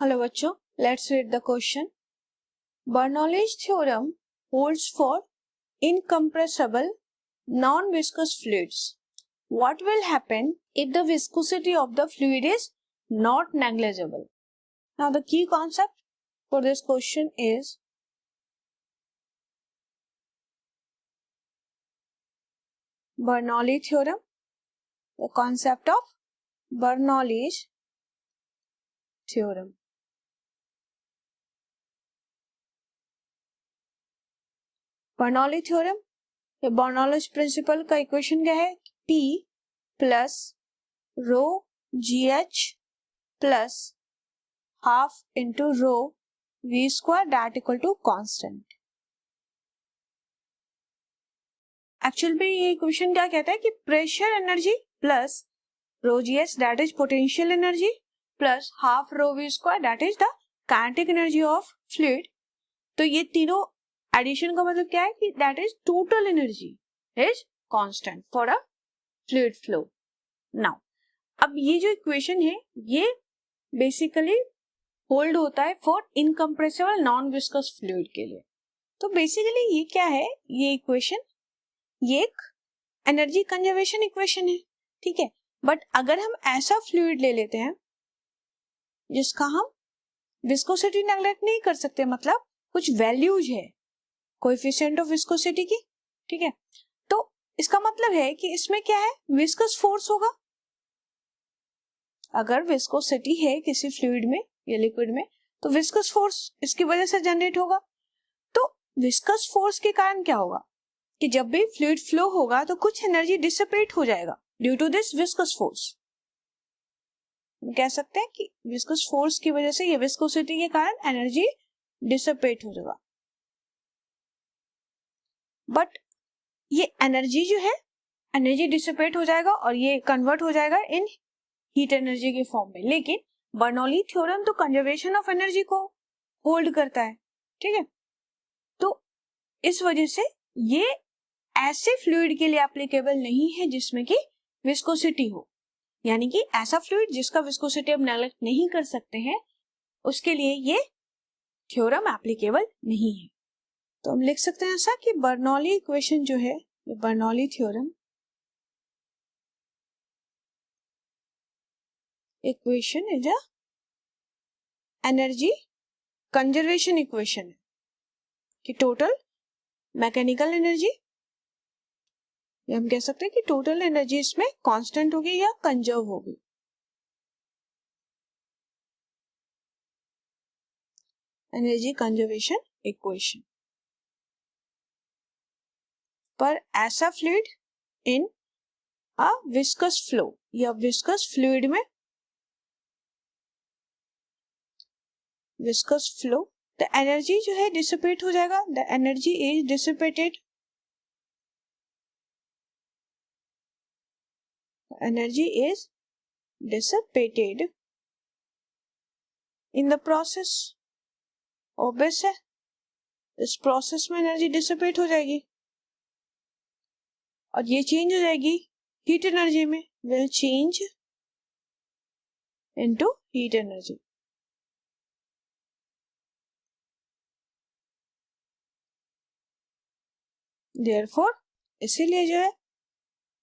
Hello बच्चों, let's read the question. Bernoulli's theorem holds for incompressible non-viscous fluids. What will happen if the viscosity of the fluid is not negligible? Now the key concept for this question is Bernoulli theorem. The concept of Bernoulli's theorem. Bernoulli theorem, Bernoulli's principle का equation क्या है? P plus rho g h plus half into rho v square that equal to constant. Actual में ये equation क्या कहता है कि pressure energy plus rho g h that is potential energy plus half rho v square that is the kinetic energy of fluid. तो ये तीनों addition का मतलब क्या है कि that is total energy is constant for a fluid flow. Now अब ये जो इक्वेशन है ये बेसिकली होल्ड होता है for incompressible non viscous fluid के लिए. तो बेसिकली ये क्या है, ये इक्वेशन ये एक एनर्जी कंजर्वेशन इक्वेशन है, ठीक है. बट अगर हम ऐसा फ्लूइड ले लेते हैं जिसका हम विस्कोसिटी नेग्लेक्ट नहीं कर सकते, मतलब कुछ वैल्यूज है कोएफिशिएंट ऑफ विस्कोसिटी की, ठीक है, तो इसका मतलब है कि इसमें क्या है, विस्कस फोर्स होगा. अगर विस्कोसिटी है किसी फ्लूइड में या लिक्विड में तो विस्कस फोर्स इसकी वजह से जनरेट होगा. तो विस्कस फोर्स के कारण क्या होगा कि जब भी फ्लूइड फ्लो होगा तो कुछ एनर्जी डिसिपेट हो जाएगा due to this viscous force. हम कह सकते हैं कि विस्कस फोर्स की वजह से या विस्कोसिटी के कारण एनर्जी डिसिपेट हो जाएगा. बट ये एनर्जी जो है, एनर्जी डिसिपेट हो जाएगा और ये कन्वर्ट हो जाएगा इन हीट एनर्जी के फॉर्म में. लेकिन बर्नौली थ्योरम तो कंजर्वेशन ऑफ एनर्जी को होल्ड करता है, ठीक है. तो इस वजह से ये ऐसे फ्लूइड के लिए एप्लीकेबल नहीं है जिसमें कि विस्कोसिटी हो, यानी कि ऐसा फ्लूइड जिसका विस्कोसिटी अब नेग्लेक्ट नहीं कर सकते हैं उसके लिए ये थ्योरम एप्लीकेबल नहीं है. तो हम लिख सकते हैं ऐसा कि बर्नौली इक्वेशन जो है, ये Bernoulli theorem equation is a energy conservation equation है कि टोटल मैकेनिकल एनर्जी, हम कह सकते हैं कि टोटल एनर्जी इसमें कांस्टेंट होगी या कंजर्व होगी. एनर्जी कंजर्वेशन इक्वेशन पर ऐसा fluid in a viscous flow या विस्कस फ्लूइड में, विस्कस फ्लो द एनर्जी जो है डिसिपेट हो जाएगा. The energy is dissipated, energy is dissipated in the process. Obvious है इस प्रोसेस में एनर्जी डिसिपेट हो जाएगी और ये चेंज हो जाएगी हीट एनर्जी में, will change into heat energy. Therefore इसीलिए जो है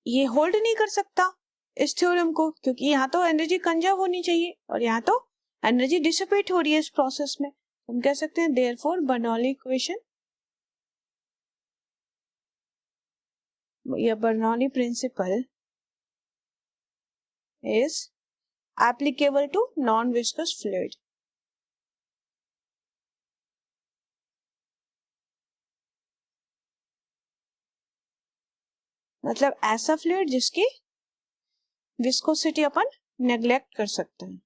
ये होल्ड नहीं कर सकता इस थ्योरम को, क्योंकि यहाँ तो एनर्जी कंजर्व होनी चाहिए और यहाँ तो एनर्जी डिसिपेट हो रही है इस प्रोसेस में. हम कह सकते हैं देयरफॉर बर्नौली इक्वेशन या Bernoulli principle is applicable to non-viscous fluid. मतलब ऐसा फ्लूइड जिसकी विस्कोसिटी अपन नेग्लेक्ट कर सकते हैं.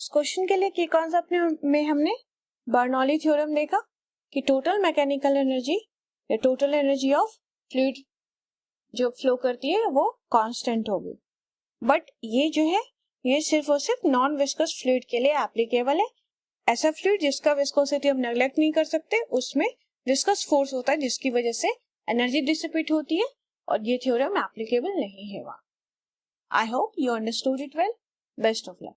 इस क्वेश्चन के लिए की कॉन्सेप्ट में हमने बर्नौली थ्योरम देखा कि टोटल मैकेनिकल एनर्जी या टोटल एनर्जी ऑफ फ्लूइड जो फ्लो करती है वो कांस्टेंट होगी. बट ये जो है ये सिर्फ और सिर्फ नॉन विस्कस फ्लूइड के लिए एप्लीकेबल है. ऐसा फ्लूइड जिसका विस्कोसिटी हम नेग्लेक्ट नहीं कर सकते, उसमें विस्कस फोर्स होता है जिसकी वजह से एनर्जी डिसिपेट होती है और ये थ्योरम एप्लीकेबल नहीं है वहां. I hope you understood it well. Best of luck.